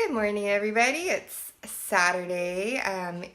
Good morning, everybody. It's Saturday,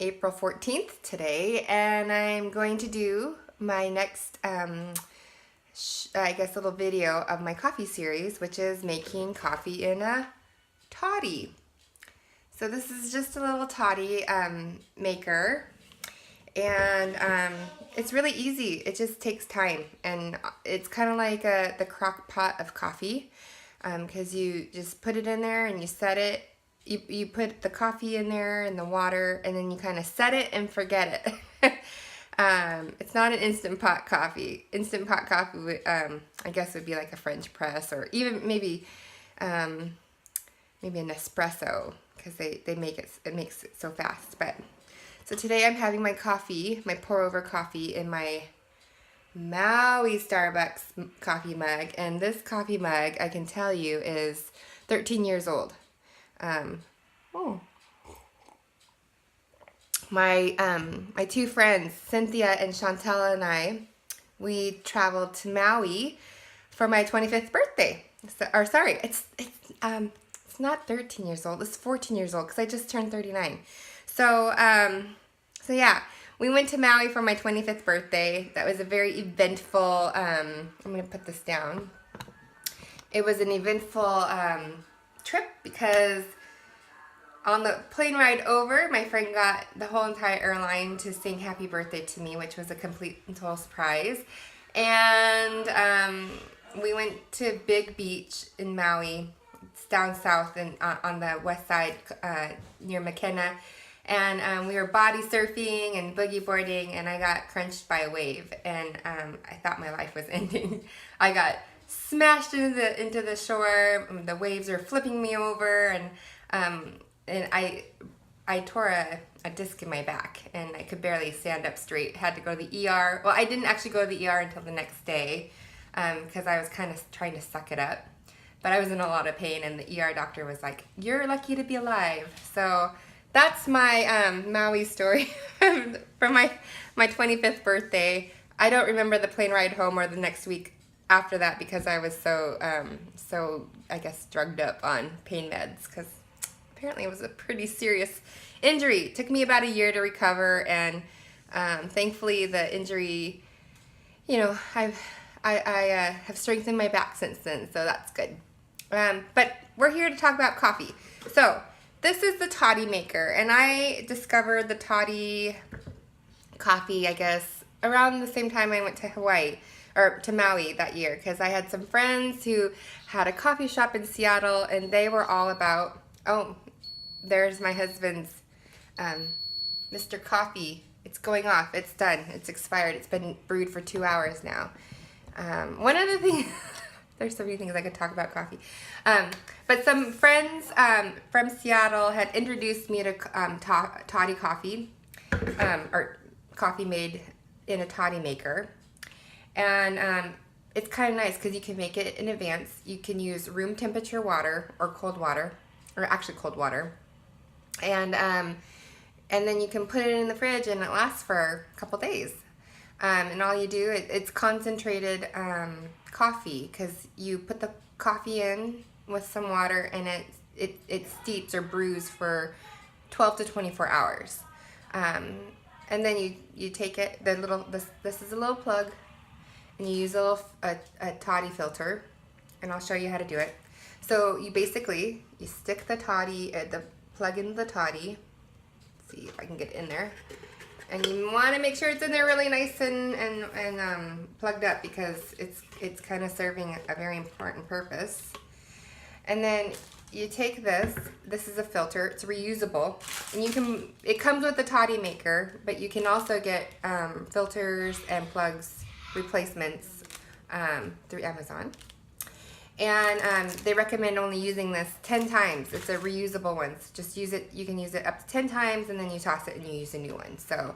April 14th today, and I'm going to do my next, little video of my coffee series, which is making coffee in a toddy. So this is just a little toddy maker, and it's really easy. It just takes time, and it's kind of like the crock pot of coffee, because you just put it in there and you set it. You put the coffee in there and the water, and then you kind of set it and forget it. It's not an instant pot coffee. Instant pot coffee, I guess, would be like a French press, or even maybe an espresso, because they make it makes it so fast. But so today I'm having my coffee, my pour over coffee, in my Maui Starbucks coffee mug, and this coffee mug, I can tell you, is 13 years old. My two friends, Cynthia and Chantel, and I, we traveled to Maui for my 25th birthday. It's not 13 years old. It's 14 years old because I just turned 39. So yeah, we went to Maui for my 25th birthday. That was a very eventful. I'm gonna put this down. It was an eventful trip because on the plane ride over, my friend got the whole entire airline to sing happy birthday to me, which was a complete and total surprise. And we went to Big Beach in Maui. It's down south and on the west side near McKenna. And we were body surfing and boogie boarding, and I got crunched by a wave, and I thought my life was ending. I got smashed into the shore. The waves are flipping me over, and I tore a disc in my back, and I could barely stand up straight. Had to go to the ER. Well, I didn't actually go to the ER until the next day, because I was kind of trying to suck it up. But I was in a lot of pain, and the ER doctor was like, "You're lucky to be alive." So that's my Maui story for my 25th birthday. I don't remember the plane ride home or the next week after that, because I was so I guess drugged up on pain meds, because apparently it was a pretty serious injury. It took me about a year to recover, and thankfully the injury, I have strengthened my back since then, so that's good. But we're here to talk about coffee. So this is the toddy maker, and I discovered the toddy coffee, I guess, around the same time I went to Hawaii, or to Maui that year, because I had some friends who had a coffee shop in Seattle, and they were all about, oh, there's my husband's Mr. Coffee. It's going off. It's done. It's expired. It's been brewed for 2 hours now. One of the things, there's so many things I could talk about coffee. But some friends from Seattle had introduced me to Toddy Coffee, or coffee made in a toddy maker. And it's kind of nice because you can make it in advance. You can use room temperature water or cold water, or actually cold water. And then you can put it in the fridge, and it lasts for a couple days. And all you do, it's concentrated coffee, because you put the coffee in with some water, and it steeps or brews for 12 to 24 hours. And then you take it, this is a little plug, and you use a toddy filter, and I'll show you how to do it. So you stick the toddy, the plug in the toddy. Let's see if I can get it in there. And you want to make sure it's in there really nice and plugged up, because it's kind of serving a very important purpose. And then you take this. This is a filter. It's reusable, and it comes with the toddy maker, but you can also get filters and plugs replacements through Amazon. And they recommend only using this 10 times. It's a reusable one. So just use it. You can use it up to 10 times, and then you toss it and you use a new one. So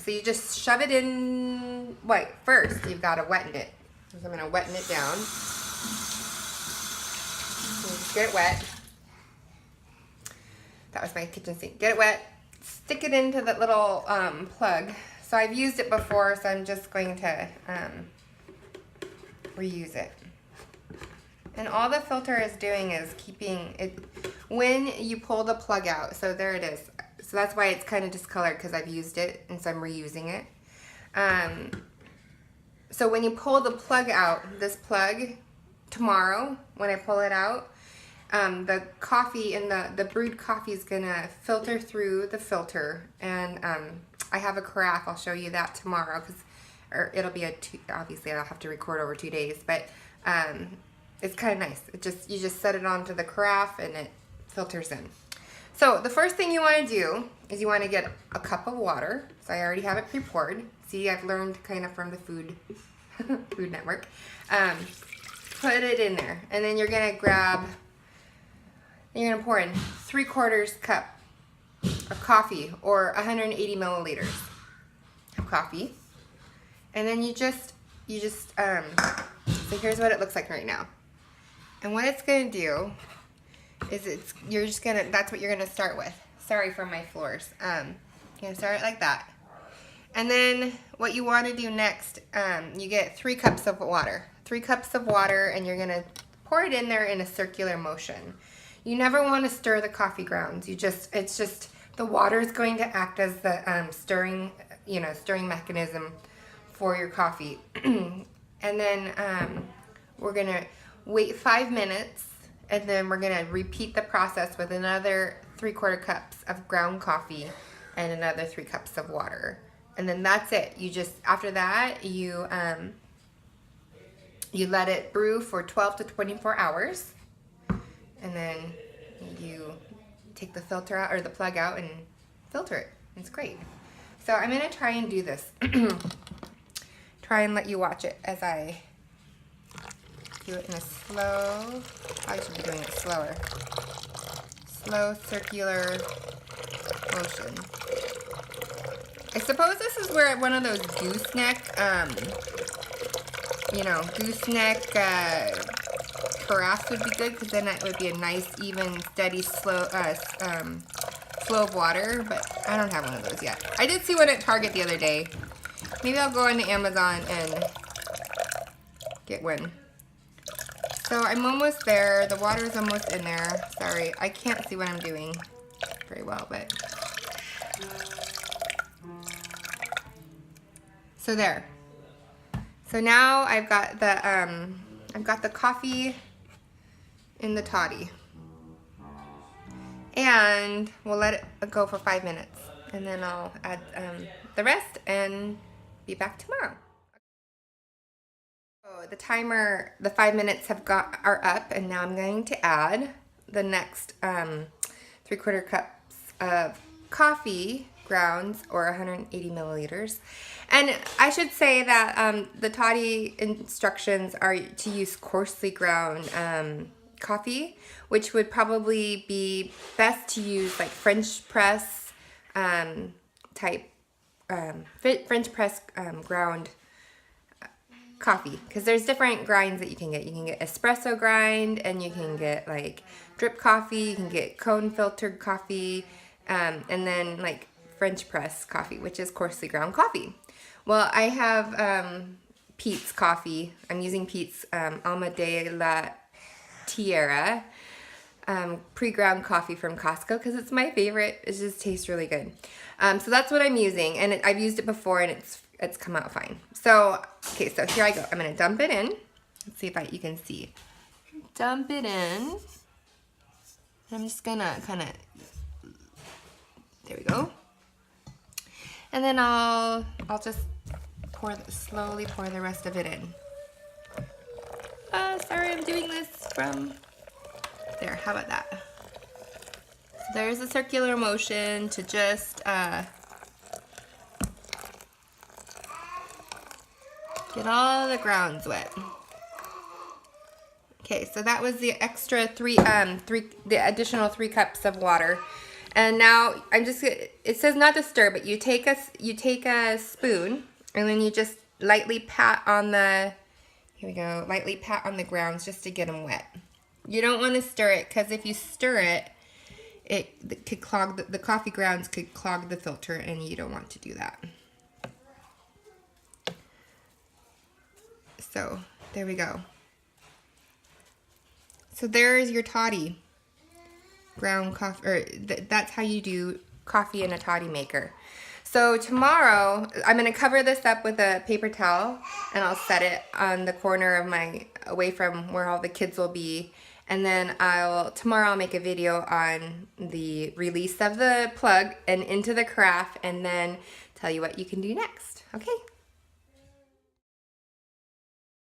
you just shove it in. Wait, first you've got to wetten it. So I'm going to wetten it down. So just get it wet. That was my kitchen sink. Get it wet. Stick it into that little plug. So I've used it before, so I'm just going to reuse it. And all the filter is doing is keeping it, when you pull the plug out, so there it is. So that's why it's kind of discolored, because I've used it and so I'm reusing it. So when you pull the plug out, this plug, tomorrow when I pull it out, the coffee in the brewed coffee is gonna filter through the filter, and I have a carafe. I'll show you that tomorrow, or it'll be obviously I'll have to record over 2 days, but it's kind of nice. You just set it onto the carafe and it filters in. So the first thing you want to do is you want to get a cup of water. So I already have it pre-poured. See, I've learned kind of from the Food Network. Put it in there, and then you're gonna pour in 3/4 cup of coffee, or 180 milliliters of coffee, and then so here's what it looks like right now. And what it's gonna do is that's what you're gonna start with. Sorry for my floors. You're gonna start it like that. And then what you want to do next, you get 3 cups of water. 3 cups of water, and you're gonna pour it in there in a circular motion. You never want to stir the coffee grounds. It's just the water is going to act as the stirring mechanism for your coffee. And then we're gonna wait 5 minutes, and then we're gonna repeat the process with another 3/4 cups of ground coffee and another 3 cups of water. And then that's it. After that, you let it brew for 12 to 24 hours. And then you take the filter out, or the plug out, and filter it. It's great. So I'm gonna try and do this. Try and let you watch it as I do it in a slow, I should be doing it slower. Slow circular motion. I suppose this is where one of those gooseneck carafes would be good, because then it would be a nice, even, steady, slow of water, but I don't have one of those yet. I did see one at Target the other day. Maybe I'll go into Amazon and get one. So I'm almost there. The water is almost in there. Sorry, I can't see what I'm doing very well, but... So there. So now I've got the coffee in the toddy, and we'll let it go for 5 minutes, and then I'll add the rest and be back tomorrow. So the timer, the 5 minutes are up, and now I'm going to add the next 3/4 cups of coffee grounds, or 180 milliliters. And I should say that the toddy instructions are to use coarsely ground coffee, which would probably be best to use like French press ground coffee, because there's different grinds that you can get. You can get espresso grind, and you can get like drip coffee, you can get cone filtered coffee, and then like French press coffee, which is coarsely ground coffee. Well, I have Pete's coffee. I'm using Pete's Alma de la Tierra pre-ground coffee from Costco, because it's my favorite. It just tastes really good. So that's what I'm using, and I've used it before, and it's come out fine. So, okay, so here I go. I'm gonna dump it in. Let's see if you can see. Dump it in. I'm just gonna kind of, there we go. And then I'll just slowly pour the rest of it in. Sorry, I'm doing this from there. How about that? So there's a circular motion to just get all the grounds wet. Okay, so that was the extra the additional 3 cups of water. And now it says not to stir, but you take a spoon, and then you just lightly pat on the, here we go, lightly pat on the grounds just to get them wet. You don't want to stir it, because if you stir it, it could clog, the coffee grounds could clog the filter, and you don't want to do that. So there we go. So there's your toddy. ground coffee, or that's how you do coffee in a toddy maker. So tomorrow, I'm gonna cover this up with a paper towel, and I'll set it on the corner of away from where all the kids will be. And then tomorrow I'll make a video on the release of the plug and into the carafe, and then tell you what you can do next. Okay?